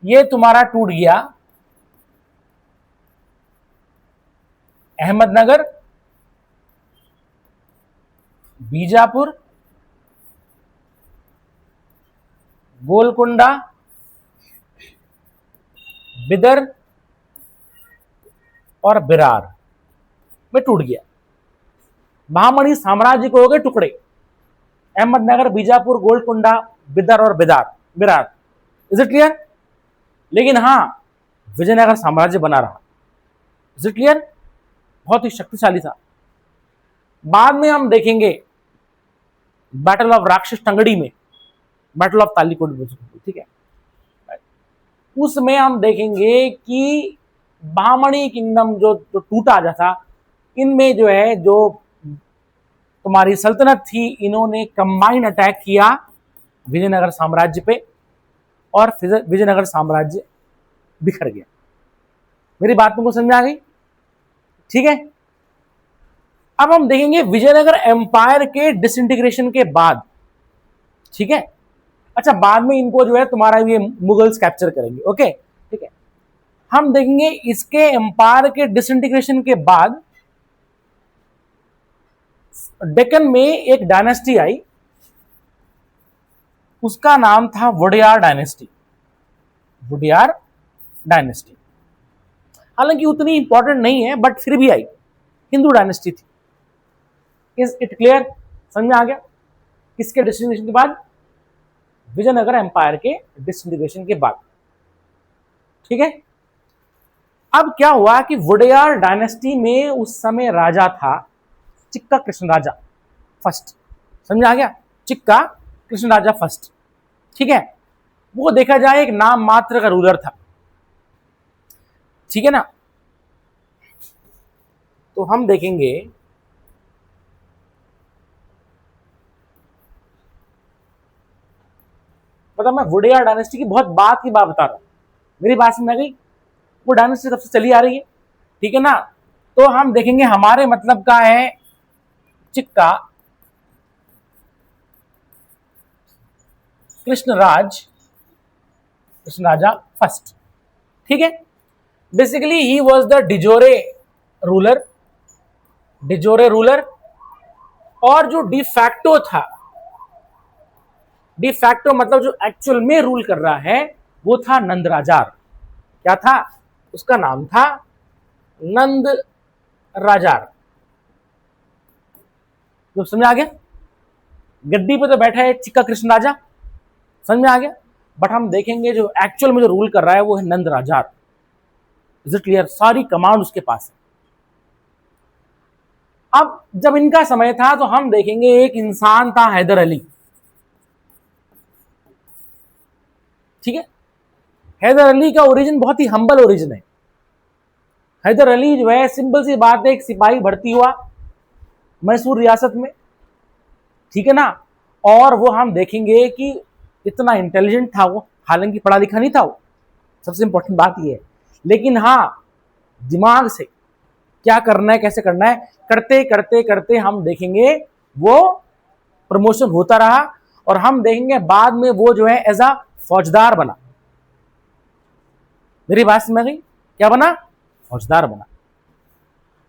ये तुम्हारा टूट गया। अहमदनगर, बीजापुर, गोलकुंडा, बिदर और बिरार में टूट गया। बहमनी साम्राज्य को हो गए टुकड़े। अहमदनगर, बीजापुर, गोलकुंडा, बिदर और बिरार। Is it clear? लेकिन हां, विजयनगर साम्राज्य बना रहा। Is it clear? बहुत ही शक्तिशाली था। बाद में हम देखेंगे बैटल ऑफ राक्षस टंगड़ी में, बैटल ऑफ तालीकोट, ठीक है, उसमें हम देखेंगे कि बहमनी किंगडम जो टूटा था, इनमें जो है, जो तुम्हारी सल्तनत थी, इन्होंने कंबाइन अटैक किया विजयनगर साम्राज्य पे, और विजयनगर साम्राज्य बिखर गया। मेरी बात तुमको समझ आ गई? ठीक है। अब हम देखेंगे विजयनगर एम्पायर के डिसइंटीग्रेशन के बाद। ठीक है। अच्छा, बाद में इनको जो है तुम्हारा ये मुगल्स कैप्चर करेंगे। ओके, ठीक है। हम देखेंगे इसके एम्पायर के डिसइंटीग्रेशन के बाद डेक्कन में एक डायनेस्टी आई, उसका नाम था वोडेयार डायनेस्टी। वोडेयार डायनेस्टी हालांकि उतनी इंपॉर्टेंट नहीं है, बट फिर भी आई, हिंदू डायनेस्टी थी। Is it clear? समझ में आ गया? किसके डिसइंटीग्रेशन के बाद? विजयनगर एम्पायर के डिसइंटीग्रेशन के बाद। ठीक है। अब क्या हुआ कि वोडेयार डायनेस्टी में उस समय राजा था चिक्का कृष्ण राजा फर्स्ट। समझ आ गया? चिक्का कृष्ण राजा फर्स्ट। ठीक है। वो देखा जाए एक नाम मात्र का रूलर था। ठीक है ना? तो हम देखेंगे मतलब मैं वोडेयार डायनेस्टी की बहुत बात की बात बता रहा हूं। मेरी बात समझ आ गई? वो डायनेस्टी कब से चली आ रही है? ठीक है ना। तो हम देखेंगे हमारे मतलब का है चिक्का कृष्णराजा फर्स्ट। ठीक है, basically he was the de jure ruler. और जो डिफैक्टो था, डिफैक्टो मतलब जो एक्चुअल में रूल कर रहा है, वो था नंद राजार। क्या था उसका नाम? था नंद राजार। तो समझ आ गया, गद्दी पे तो बैठा है चिक्का कृष्ण राजा, समझ में आ गया। बट हम देखेंगे जो एक्चुअल में जो रूल कर रहा है वो है नंद राजार। Is it clear? सारी कमांड उसके पास है। अब जब इनका समय था तो हम देखेंगे एक इंसान था हैदर अली। ठीक है, हैदर अली का ओरिजिन बहुत ही हम्बल ओरिजिन है। हैदर अली जो है, सिंपल सी बात है, एक सिपाही भर्ती हुआ मैसूर रियासत में, ठीक है ना। और वो हम देखेंगे कि इतना इंटेलिजेंट था वो, हालांकि पढ़ा लिखा नहीं था वो, सबसे इंपॉर्टेंट बात ये है, लेकिन हाँ दिमाग से क्या करना है कैसे करना है करते करते करते हम देखेंगे वो प्रमोशन होता रहा। और हम देखेंगे बाद में वो जो है एज अ फौजदार बना। मेरी बात समझ गई? क्या बना? फौजदार बना।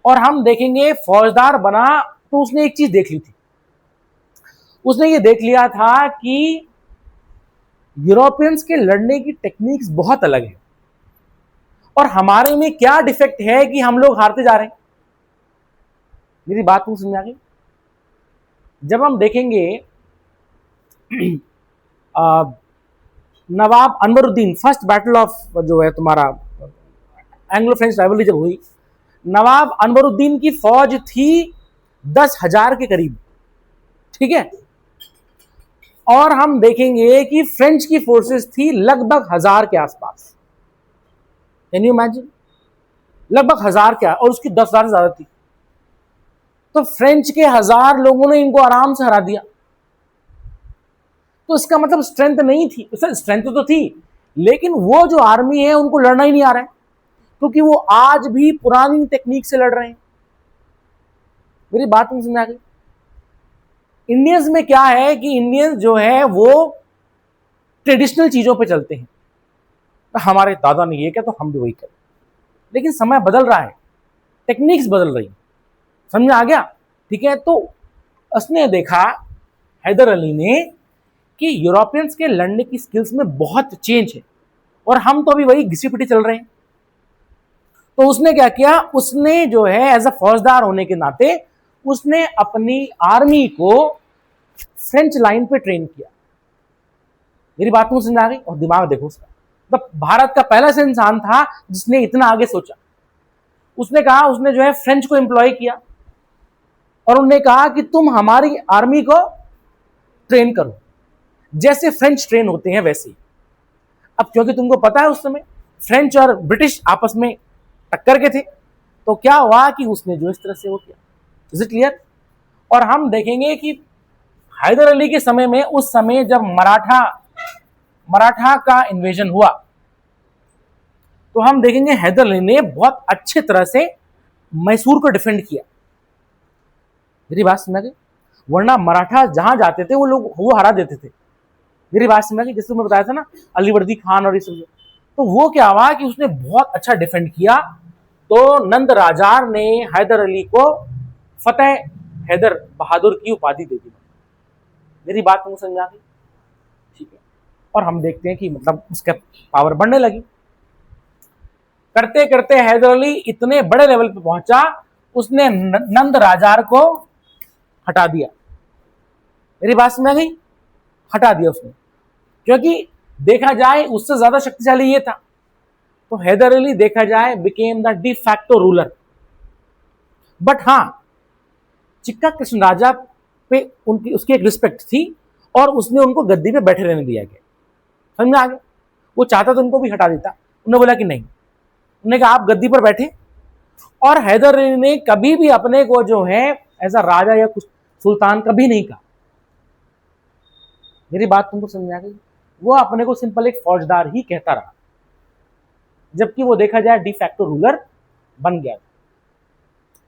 और हम देखेंगे फौजदार बना तो उसने एक चीज देख ली थी, उसने ये देख लिया था कि यूरोपियंस के लड़ने की टेक्निक्स बहुत अलग है और हमारे में क्या डिफेक्ट है कि हम लोग हारते जा रहे हैं। मेरी बात को समझ आ गई? जब हम देखेंगे नवाब अनवरुद्दीन, फर्स्ट बैटल ऑफ जो है तुम्हारा एंग्लो फ्रेंच राइवलरी जब हुई, नवाब अनवरुद्दीन की फौज थी 10,000 के करीब। ठीक है, और हम देखेंगे कि फ्रेंच की फोर्सेस थी लगभग 1,000 के आसपास। Can you imagine? लगभग 1,000 क्या, और उसकी 10,000 से ज्यादा थी। तो फ्रेंच के 1,000 लोगों ने इनको आराम से हरा दिया। तो इसका मतलब स्ट्रेंथ नहीं थी, स्ट्रेंथ तो थी, लेकिन वो जो आर्मी है उनको लड़ना ही नहीं आ रहा है, क्योंकि वो आज भी पुरानी टेक्निक से लड़ रहे हैं। मेरी बात नहीं समझ आ गई? इंडियंस में क्या है कि इंडियंस जो है वो ट्रेडिशनल चीजों पे चलते हैं, तो हमारे दादा ने ये किया तो हम भी वही करें। लेकिन समय बदल रहा है, टेक्निक्स बदल रही, समझ आ गया? ठीक है, तो उसने देखा हैदर अली ने कि यूरोपियंस के लड़ने की स्किल्स में बहुत चेंज है और हम तो अभी वही घिसी पिटी चल रहे हैं। तो उसने क्या किया, उसने जो है एज अ फौजदार होने के नाते उसने अपनी आर्मी को फ्रेंच लाइन पे ट्रेन किया। मेरी बात को समझ आ गई? और दिमाग देखो उसका, मतलब भारत का पहला से इंसान था जिसने इतना आगे सोचा। उसने कहा, उसने जो है फ्रेंच को एम्प्लॉय किया और उन्होंने कहा कि तुम हमारी आर्मी को ट्रेन करो, जैसे फ्रेंच ट्रेन होते हैं वैसे ही। अब क्योंकि तुमको पता है उस समय फ्रेंच और ब्रिटिश आपस में टक्कर के थे, तो क्या हुआ कि उसने जो इस तरह से वो किया। Is it clear? और हम देखेंगे कि हैदर अली के समय में, उस समय जब मराठा का इन्वेजन हुआ, तो हम देखेंगे हैदर अली ने बहुत अच्छे तरह से मैसूर को डिफेंड किया। मेरी बात समझ गई? वरना मराठा जहां जाते थे वो लोग वो हरा देते थे। मेरी बात समझ गई? जैसे मैं बताया था ना अलीवर्दी खान और ये सब, तो वो क्या हुआ कि उसने बहुत अच्छा डिफेंड किया। तो नंद राजार ने हैदर अली को फतेह हैदर बहादुर की उपाधि दे दी। मेरी बात तुमको समझ आ गई? ठीक है, और हम देखते हैं कि मतलब उसका पावर बढ़ने लगी। करते करते हैदर अली इतने बड़े लेवल पे पहुंचा, उसने नंद राजार को हटा दिया। मेरी बात समझ आ गई? हटा दिया उसने, क्योंकि देखा जाए उससे ज्यादा शक्तिशाली ये था। तो हैदर अली देखा जाए became the de facto ruler. But हाँ, चिक्का कृष्ण राजा पे उनकी उसकी एक रिस्पेक्ट थी और उसने उनको गद्दी पे बैठे रहने दिया गया। समझ में आ गया? वो चाहता तो उनको भी हटा देता, उन्होंने बोला कि नहीं, उन्होंने कहा आप गद्दी पर बैठे। और हैदर अली ने कभी भी अपने को जो है ऐसा राजा या कुछ सुल्तान कभी नहीं कहा। मेरी बात तुमको समझ आ गई? वो अपने को सिंपल एक फौजदार ही कहता रहा, जबकि वो देखा जाए डी फैक्टो रूलर बन गया था।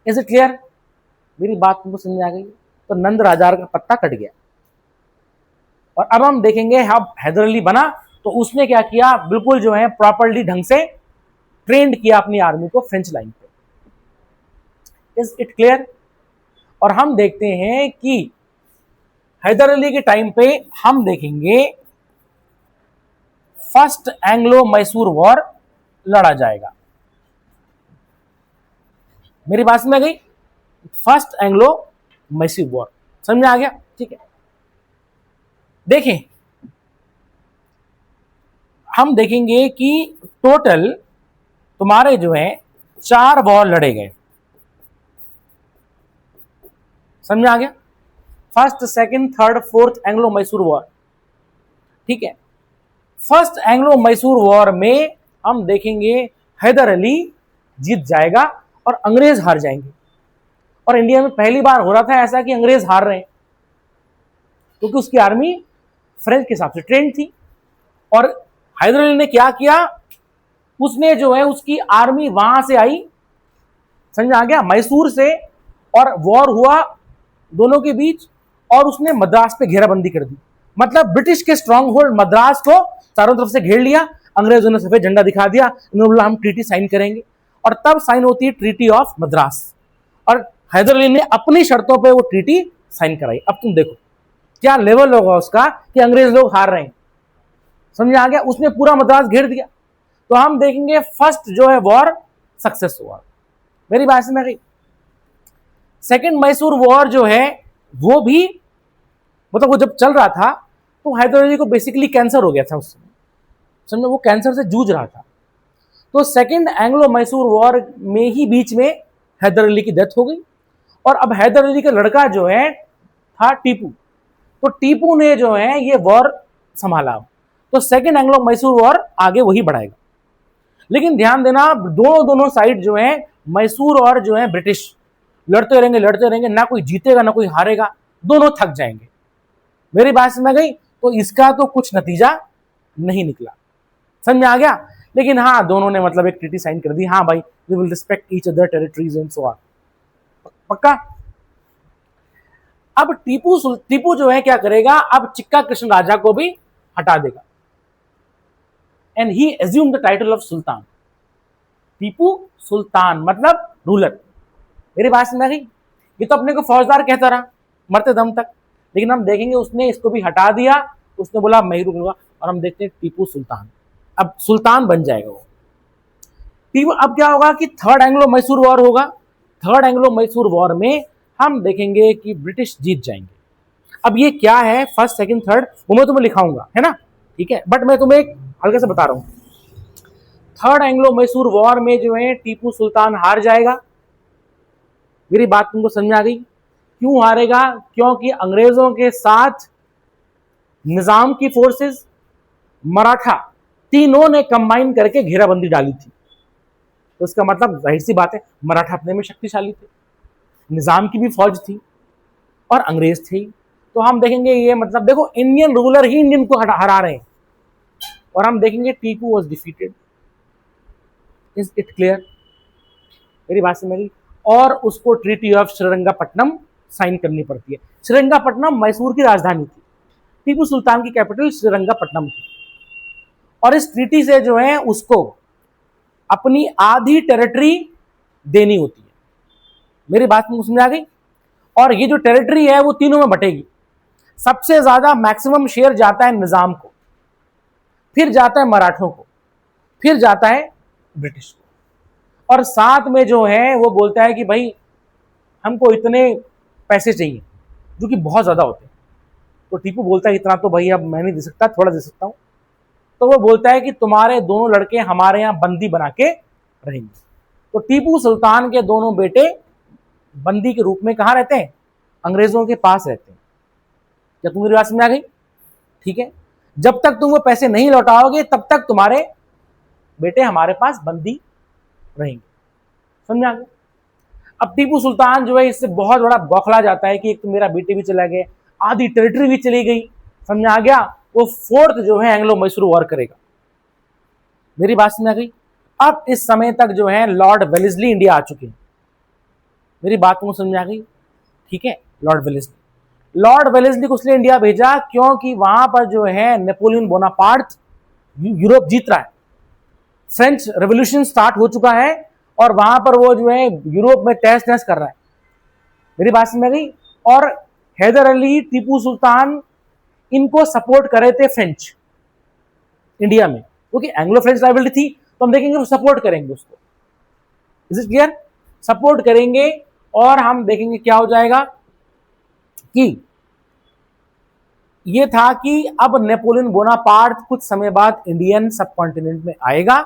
Is it clear? मेरी बात तुमको समझ आ गई? तो नंद राजा का पत्ता कट गया। और अब हम देखेंगे, अब हैदर अली बना तो उसने क्या किया, बिल्कुल जो है प्रॉपर्ली ढंग से ट्रेंड किया अपनी आर्मी को फ्रेंच लाइन पे। Is it clear? और हम देखते हैं कि हैदर अली के टाइम पे हम देखेंगे फर्स्ट एंग्लो मैसूर वॉर लड़ा जाएगा। मेरी बात समझ में आ गई? फर्स्ट एंग्लो मैसूर वॉर समझ में आ गया? ठीक है, देखें हम देखेंगे कि टोटल तुम्हारे जो है 4 वॉर लड़े गए। समझ में आ गया? First, second, third, fourth Anglo Mysore war. ठीक है, फर्स्ट एंग्लो मैसूर वॉर में हम देखेंगे हैदर अली जीत जाएगा और अंग्रेज हार जाएंगे। और इंडिया में पहली बार हो रहा था ऐसा कि अंग्रेज हार रहे हैं, क्योंकि उसकी आर्मी फ्रेंच के हिसाब से ट्रेंड थी। और हैदर अली ने क्या किया, उसने जो है उसकी आर्मी वहां से आई, समझ आ गया, मैसूर से, और वॉर हुआ दोनों के बीच, और उसने मद्रास पे घेराबंदी कर दी। मतलब ब्रिटिश के स्ट्रांग होल्ड मद्रास को चारों तरफ से घेर लिया। अंग्रेजों ने सफेद झंडा दिखा दिया, इन्होंने बोला हम ट्रीटी साइन करेंगे, और तब साइन होती है ट्रीटी ऑफ मद्रास। और हैदर अली ने अपनी शर्तों पे वो ट्रीटी साइन कराई। अब तुम देखो क्या लेवल होगा उसका कि अंग्रेज लोग हार रहे हैं। समझ आ गया? उसने पूरा मद्रास घेर दिया। तो हम देखेंगे फर्स्ट जो है वॉर सक्सेस हुआ। मेरी बात समझ में गई? सेकेंड मैसूर वॉर जो है वो भी, मतलब वो जब चल रहा था तो हैदर अली को बेसिकली कैंसर हो गया था उस समय, समझो, वो कैंसर से जूझ रहा था। तो सेकेंड एंग्लो मैसूर वॉर में ही बीच में हैदर अली की डेथ हो गई। और अब हैदर अली का लड़का जो है था टीपू, तो टीपू ने जो है ये वॉर संभाला। तो सेकेंड एंग्लो मैसूर वॉर आगे वही बढ़ाएगा। लेकिन ध्यान देना, दोनों साइड जो है मैसूर और जो है ब्रिटिश लड़ते रहेंगे, ना कोई जीतेगा ना कोई हारेगा, दोनों थक जाएंगे। मेरी बात समझ में गई? तो इसका तो कुछ नतीजा नहीं निकला। समझ में आ गया? लेकिन हाँ, दोनों ने मतलब एक ट्रीटी साइन कर दी, हाँ भाई we will respect each other territories and so on. पक्का? अब टीपू जो है क्या करेगा, अब चिक्का कृष्ण राजा को भी हटा देगा, and he assume the title of sultan. Tipu Sultan मतलब रूलर। मेरी बात समझ में आ गई? ये तो अपने को फौजदार कहता रहा मरते दम तक, लेकिन हम देखेंगे उसने इसको भी हटा दिया। उसने बोला मैं ही रुकूंगा, और हम देखते हैं टीपू सुल्तान, अब सुल्तान बन जाएगा वो टीपू। अब क्या होगा कि थर्ड एंग्लो मैसूर वॉर होगा। थर्ड एंग्लो मैसूर वॉर में हम देखेंगे कि ब्रिटिश जीत जाएंगे। अब ये क्या है, फर्स्ट सेकंड थर्ड, वो मैं तुम्हें लिखाऊंगा, है ना? ठीक है, बट मैं तुम्हें एक हल्के से बता रहा हूं। थर्ड एंग्लो मैसूर वॉर में जो है टीपू सुल्तान हार जाएगा। मेरी बात तुमको समझ आ गई? क्यों हारेगा? क्योंकि अंग्रेजों के साथ निजाम की फोर्सेस, मराठा, तीनों ने कंबाइन करके घेराबंदी डाली थी। तो इसका मतलब जाहिर सी बात है मराठा अपने में शक्तिशाली थे, निजाम की भी फौज थी, और अंग्रेज थे। तो हम देखेंगे ये मतलब देखो इंडियन रूलर ही इंडियन को हरा रहे हैं। और हम देखेंगे Tipu was defeated. Is it clear? मेरी बात समझ गई? और उसको ट्रीटी ऑफ श्रीरंगापट्टनम साइन करनी पड़ती है। श्रीरंगापट्टनम मैसूर की राजधानी थी, टीपू सुल्तान की कैपिटल श्रीरंगापट्टनम थी। और इस ट्रीटी से जो है उसको अपनी आधी टेरिटरी देनी होती है। मेरी बात में समझ आ गई? और ये जो टेरिटरी है वो तीनों में बटेगी। सबसे ज्यादा मैक्सिमम शेयर जाता है निजाम को, फिर जाता है मराठों को, फिर जाता है ब्रिटिश को, और साथ में जो है वो बोलता है कि भाई हमको इतने पैसे चाहिए, जो कि बहुत ज्यादा होते हैं। तो टीपू बोलता है इतना तो भाई अब मैं नहीं दे सकता, थोड़ा दे सकता हूं। तो वो बोलता है कि तुम्हारे दोनों लड़के हमारे यहां बंदी बना के रहेंगे। तो टीपू सुल्तान के दोनों बेटे बंदी के रूप में कहां रहते हैं? अंग्रेजों के पास रहते हैं। क्या तुम्हारी बात समझ आ गई? ठीक है, जब तक तुम वो पैसे नहीं लौटाओगे तब तक तुम्हारे बेटे हमारे पास बंदी रहेंगे। समझ आ गया? अब टीपू सुल्तान जो है इससे बहुत बड़ा बौखला जाता है कि एक तो मेरा बेटे भी चला गया, आधी टेरिटरी भी चली गई। समझ आ गया? वो फोर्थ जो है एंग्लो मैसूर वॉर करेगा। मेरी बात समझ आ गई? अब इस समय तक जो है लॉर्ड वेलेस्ली इंडिया आ चुके हैं। मेरी बात तुमको समझ में आ गई? ठीक है, लॉर्ड वेलेस्ली को इसलिए इंडिया भेजा क्योंकि वहां पर जो है नेपोलियन बोनापार्ट यूरोप जीत रहा है, फ्रेंच रेवोल्यूशन स्टार्ट हो चुका है और वहां पर वो जो है यूरोप में तहस नहस कर रहा है। मेरी बात समझ में गई? और हैदर अली, टीपू सुल्तान इनको सपोर्ट कर रहे थे फ्रेंच इंडिया में, क्योंकि एंग्लो फ्रेंच राइवलरी थी, तो हम देखेंगे वो सपोर्ट करेंगे उसको। Is it clear? सपोर्ट करेंगे और हम देखेंगे क्या हो जाएगा कि ये था कि अब नेपोलियन बोनापार्ट कुछ समय बाद इंडियन सब कॉन्टिनेंट में आएगा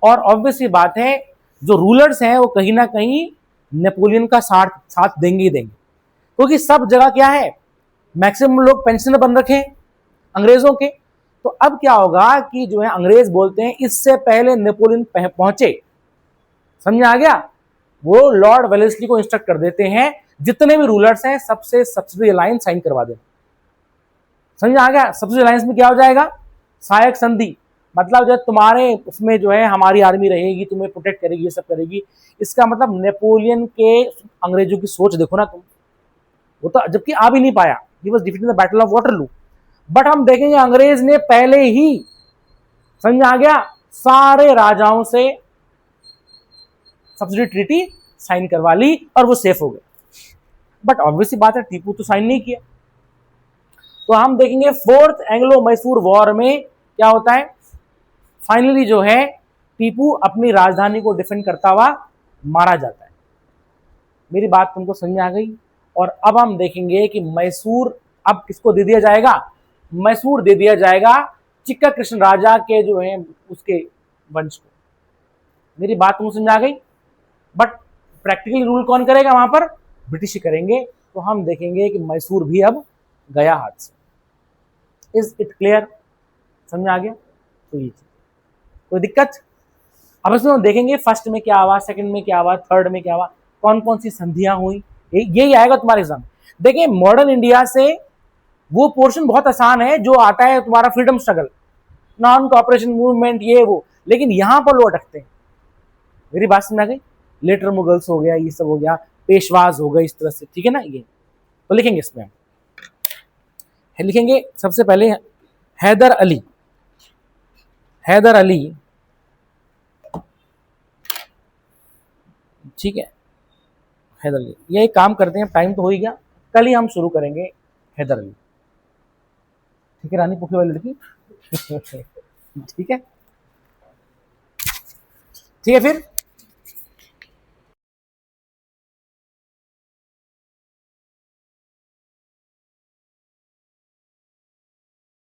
और ऑब्वियसली बात है जो रूलर्स हैं वो कहीं ना कहीं नेपोलियन का साथ देंगे ही देंगे, क्योंकि सब जगह क्या है, मैक्सिमम लोग पेंशनर बन रखे हैं अंग्रेजों के। तो अब क्या होगा कि जो है अंग्रेज बोलते हैं इससे पहले नेपोलियन पहुंचे, समझ आ गया, वो लॉर्ड वेलेस्ली को इंस्ट्रक्ट कर देते हैं जितने भी रूलर्स हैं सबसे सब्सिडी अलायंस साइन करवा देना। समझ आ गया? सब्सिडी अलायंस में क्या हो जाएगा, सहायक संधि, मतलब जो तुम्हारे उसमें जो है हमारी आर्मी रहेगी, तुम्हें प्रोटेक्ट करेगी, ये सब करेगी। इसका मतलब नेपोलियन के अंग्रेजों की सोच देखो ना तुम, वो तो जबकि आ भी नहीं पाया, he was defeated in the battle of Waterloo, but हम देखेंगे अंग्रेज ने पहले ही, समझ आ गया, सारे राजाओं से सब्सिडी ट्रीटी साइन करवा ली और वो सेफ हो गए। बट ऑब्वियसली बात है टीपू तो साइन नहीं किया। तो हम देखेंगे फोर्थ एंग्लो मैसूर वॉर में क्या होता है, फाइनली जो है टीपू अपनी राजधानी को डिफेंड करता हुआ मारा जाता है। मेरी बात तुमको समझ में आ गई? और अब हम देखेंगे कि मैसूर अब किसको दे दिया जाएगा, मैसूर दे दिया जाएगा चिक्का कृष्ण राजा के जो है उसके वंश को। मेरी बात तुमको समझ में आ गई? बट प्रैक्टिकली रूल कौन करेगा वहां पर, ब्रिटिश ही करेंगे। तो हम देखेंगे कि मैसूर भी अब गया हाथ से। Is it clear? समझ आ गया? तो ये कोई दिक्कत? अब इसमें हम देखेंगे फर्स्ट में क्या हुआ, सेकंड में क्या हुआ, थर्ड में क्या हुआ, कौन कौन सी संधियां हुई, यही आएगा तुम्हारे एग्जाम। देखिए मॉडर्न इंडिया से वो पोर्शन बहुत आसान है जो आता है तुम्हारा freedom struggle, non cooperation movement, ये वो, लेकिन यहां पर वो अटकते हैं। मेरी बात समझ आ गई? लेटर मुगल्स हो गया, ये सब हो गया, पेशवाज हो गए, इस तरह से, ठीक है ना। ये तो लिखेंगे, इसमें हम लिखेंगे सबसे पहले हैदर अली, हैदर अली, ठीक है, हैदर अली। ये एक काम करते हैं, टाइम तो हो ही गया, कल ही हम शुरू करेंगे हैदर अली, ठीक है, रानी पुखी वाली लड़की ठीक है, ठीक है फिर